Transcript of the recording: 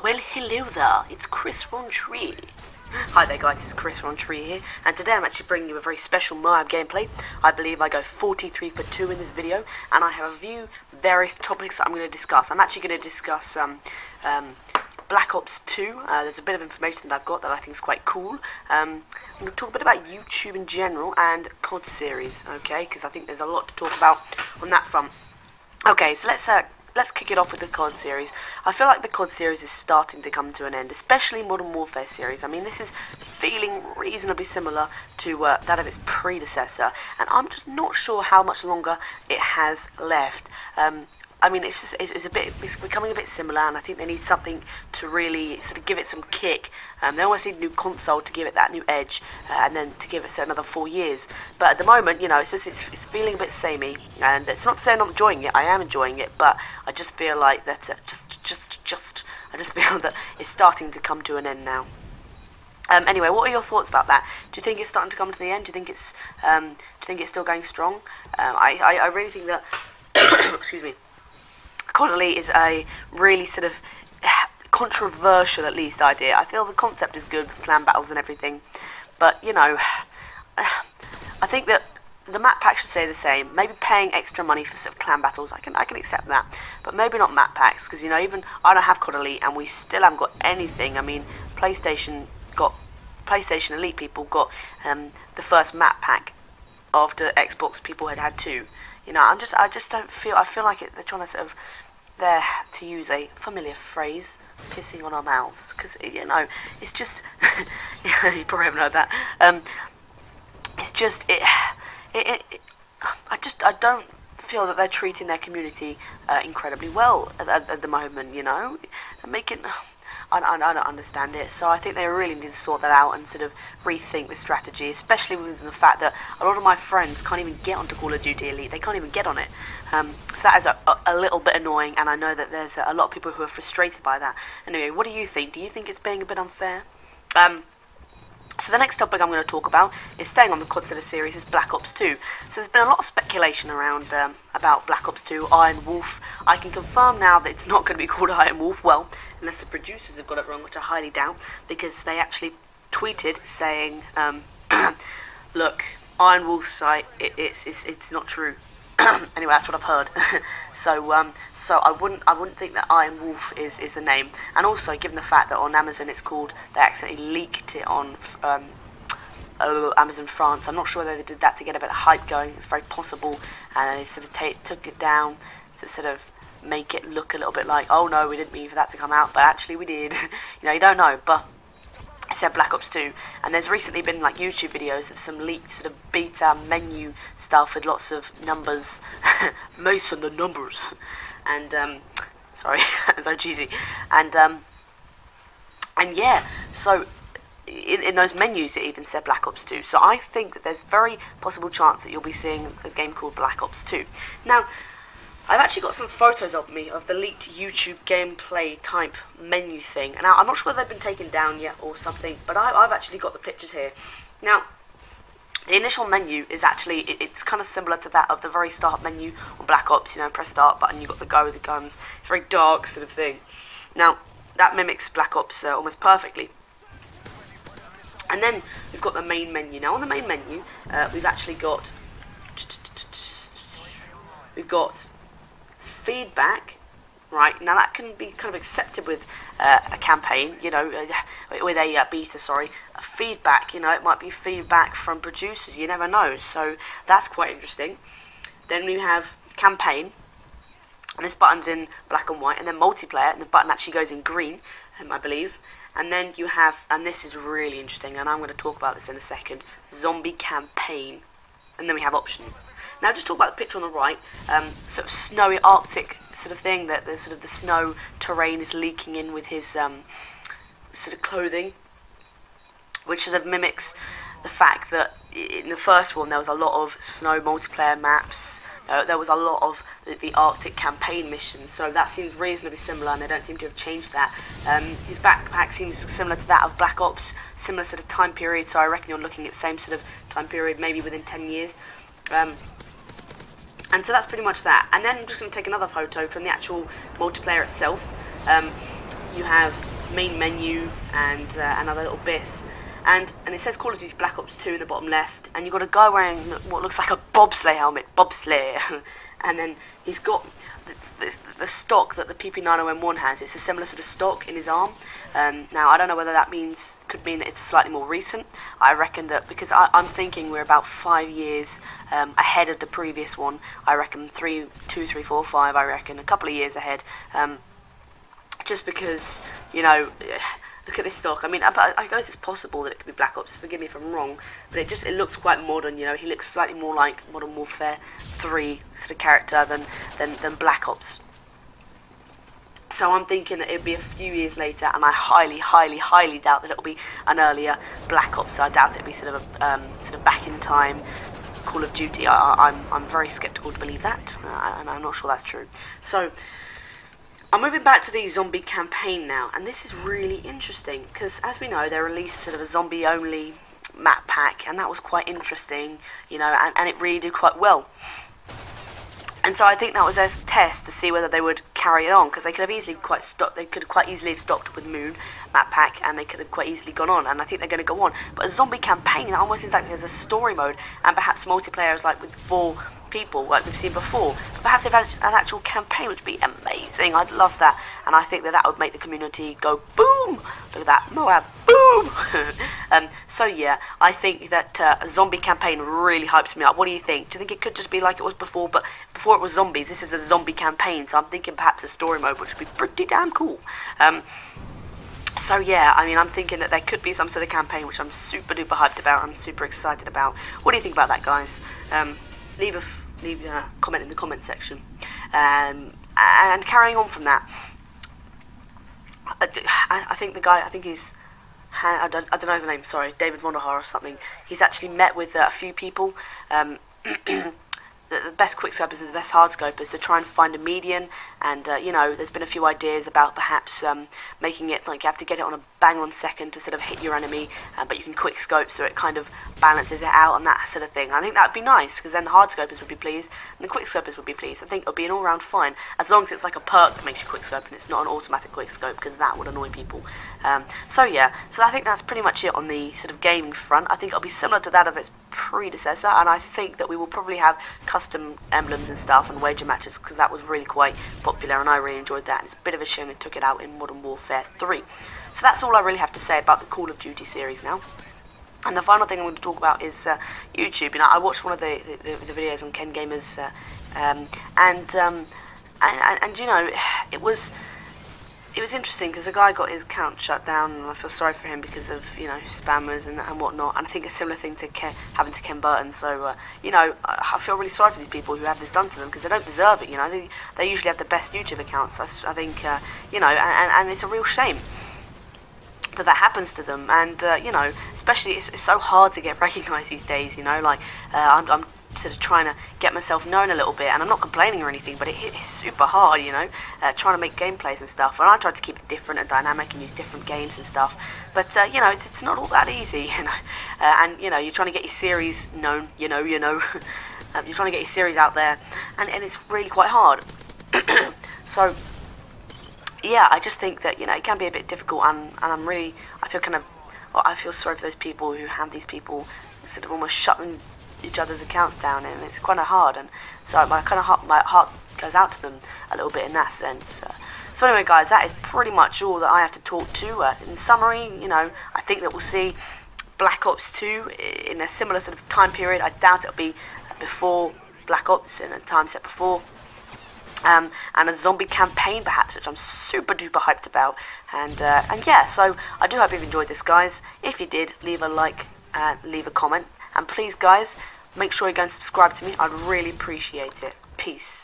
Well, hello there, it's Chris Rontree. Hi there guys, it's Chris Rontree here, and today I'm actually bringing you a very special Moab gameplay. I believe I go 43 for 2 in this video, and I have a few various topics that I'm going to discuss. I'm actually going to discuss Black Ops 2. There's a bit of information that I've got that I think is quite cool. I'm going to talk a bit about YouTube in general and COD series, okay, because I think there's a lot to talk about on that front. Okay, so let's kick it off with the COD series. I feel like the COD series is starting to come to an end, especially Modern Warfare series. I mean, this is feeling reasonably similar to that of its predecessor, and I'm just not sure how much longer it has left. I mean, it's becoming a bit similar, and I think they need something to really sort of give it some kick. They almost need a new console to give it that new edge, and then to give it another 4 years. But at the moment, you know, it's feeling a bit samey, and it's not to say I'm not enjoying it. I am enjoying it, but I just feel like that I just feel that it's starting to come to an end now. Anyway, what are your thoughts about that? Do you think it's starting to come to the end? Do you think it's still going strong? I really think that excuse me. COD Elite is a really sort of controversial, at least, idea. I feel the concept is good, clan battles and everything, but you know, I think that the map pack should stay the same. Maybe paying extra money for sort of clan battles, I can accept that, but maybe not map packs, because you know, even I don't have COD Elite, and we still haven't got anything. I mean, PlayStation Elite people got the first map pack after Xbox people had two. You know, I just don't feel. I feel like they're trying to sort of, there to use a familiar phrase, pissing on our mouths, because you know, it's just yeah, you probably haven't heard that. It's just I don't feel that they're treating their community incredibly well at the moment. You know, I don't understand it, so I think they really need to sort that out and sort of rethink the strategy, especially with the fact that a lot of my friends can't even get onto Call of Duty Elite. They can't even get on it. So that is a little bit annoying, and I know that there's a lot of people who are frustrated by that. Anyway, what do you think? Do you think it's being a bit unfair? So the next topic I'm going to talk about is, staying on the COD series, is Black Ops 2. So there's been a lot of speculation around about Black Ops 2, Iron Wolf. I can confirm now that it's not going to be called Iron Wolf, well, unless the producers have got it wrong, which I highly doubt, because they actually tweeted saying, look, Iron Wolf's site, it's not true. Anyway, that's what I've heard. So I wouldn't think that Iron Wolf is the name. And also, given the fact that on Amazon it's called, they accidentally leaked it on Amazon France. I'm not sure whether they did that to get a bit of hype going. It's very possible, and they sort of took it down to sort of make it look a little bit like, oh no, we didn't mean for that to come out, but actually we did. You know, you don't know, but it said Black Ops 2, and there's recently been like YouTube videos of some leaked sort of beta menu stuff with lots of numbers, Mason the numbers, and sorry, so cheesy, and yeah, so in those menus it even said Black Ops 2, so I think that there's very possible chance that you'll be seeing a game called Black Ops 2. Now, I've actually got some photos of me of the leaked YouTube gameplay type menu thing, and now I'm not sure whether they've been taken down yet or something, but I've actually got the pictures here. Now, the initial menu is actually, it's kind of similar to that of the very start menu on Black Ops. You know, press start button, you've got the guy with the guns. It's a very dark sort of thing. Now, that mimics Black Ops almost perfectly. And then we've got the main menu. Now, on the main menu, we've actually got feedback, right? Now that can be kind of accepted with a campaign, you know, with a beta, sorry. Feedback, you know, it might be feedback from producers, you never know, so that's quite interesting. Then we have campaign, and this button's in black and white, and then multiplayer, and the button actually goes in green, I believe. And then you have, and this is really interesting, and I'm going to talk about this in a second, zombie campaign, and then we have options. Now, just talk about the picture on the right, sort of snowy Arctic sort of thing, that the sort of the snow terrain is leaking in with his sort of clothing, which sort of mimics the fact that in the first one there was a lot of snow multiplayer maps. There was a lot of the Arctic campaign missions, so that seems reasonably similar, and they don't seem to have changed that. His backpack seems similar to that of Black Ops, similar sort of time period, so I reckon you're looking at the same sort of time period, maybe within 10 years. And so that's pretty much that. And then I'm just going to take another photo from the actual multiplayer itself. You have main menu and another little bits. And it says Call of Duty Black Ops 2 in the bottom left, and you've got a guy wearing what looks like a bobsleigh helmet, and then he's got the stock that the PP90M1 has. It's a similar sort of stock in his arm. Now, I don't know whether that could mean that it's slightly more recent. I reckon that, because I'm thinking we're about 5 years ahead of the previous one. I reckon 2, 3, 4, 5, I reckon, a couple of years ahead. Just because, you know, look at this stock. I mean, I guess it's possible that it could be Black Ops. Forgive me if I'm wrong, but it looks quite modern. You know, he looks slightly more like Modern Warfare 3 sort of character than Black Ops. So I'm thinking that it'll be a few years later, and I highly, highly, highly doubt that it'll be an earlier Black Ops. So I doubt it'll be sort of back in time Call of Duty. I'm very skeptical to believe that, and I'm not sure that's true. So I'm moving back to the zombie campaign now, and this is really interesting because, as we know, they released sort of a zombie-only map pack, and that was quite interesting, you know, and it really did quite well. And so I think that was their test to see whether they would carry it on, because they could have easily quite easily have stopped with Moon map pack, and they could have quite easily gone on, and I think they're going to go on. But a zombie campaign, that almost seems like there's a story mode, and perhaps multiplayer is like with 4 people like we've seen before, but perhaps they've had an actual campaign, which would be amazing. I'd love that, and I think that would make the community go boom. Look at that, Moab, boom. So yeah, I think that a zombie campaign really hypes me up. What do you think? Do you think it could just be like it was before, but before it was zombies, this is a zombie campaign, so I'm thinking perhaps a story mode, which would be pretty damn cool. So yeah, I mean, I'm thinking that there could be some sort of campaign, which I'm super duper hyped about. I'm super excited about. What do you think about that, guys? Leave a comment in the comment section. And carrying on from that, I think the guy, I think he's, I don't know his name, sorry, David Vonderhaar or something. He's actually met with a few people. The best quickscopers and the best hardscopers to try and find a median, and you know, there's been a few ideas about perhaps making it like you have to get it on a bang-on second to sort of hit your enemy, but you can quickscope so it kind of balances it out and that sort of thing. I think that would be nice, because then the hardscopers would be pleased and the quickscopers would be pleased. I think it would be an all-round fine, as long as it's like a perk that makes you quickscope and it's not an automatic quickscope, because that would annoy people. So yeah, so I think that's pretty much it on the sort of gaming front. I think it'll be similar to that of its predecessor, and I think that we will probably have custom emblems and stuff and wager matches, because that was really quite popular and I really enjoyed that, and it's a bit of a shame they took it out in Modern Warfare 3. So that's all I really have to say about the Call of Duty series now. And the final thing I'm going to talk about is YouTube. You know, I watched one of the videos on Ken Gamers, and you know, it was interesting because the guy got his account shut down, and I feel sorry for him because of, you know, spammers and whatnot. And I think a similar thing to happened to Ken Burton. So you know, I feel really sorry for these people who have this done to them, because they don't deserve it. You know, they usually have the best YouTube accounts. I think you know, and it's a real shame that happens to them. And you know, especially it's so hard to get recognised these days. You know, like I'm sort of trying to get myself known a little bit, and I'm not complaining or anything, but it's super hard, you know, trying to make gameplays and stuff, and I try to keep it different and dynamic and use different games and stuff, but you know, it's not all that easy, you know, and you know, you're trying to get your series known, you know, you're trying to get your series out there, and it's really quite hard. So yeah, I just think that, you know, it can be a bit difficult, and I feel sorry for those people who have these people sort of almost shutting each other's accounts down, and it's kind of hard, and so my heart goes out to them a little bit in that sense. So anyway, guys, that is pretty much all that I have to talk to. In summary, you know, I think that we'll see Black Ops 2 in a similar sort of time period. I doubt it'll be before Black Ops, in a time set before. And a zombie campaign perhaps, which I'm super duper hyped about. And yeah, so I do hope you've enjoyed this, guys. If you did, leave a like, leave a comment, and please, guys, make sure you go and subscribe to me. I'd really appreciate it. Peace.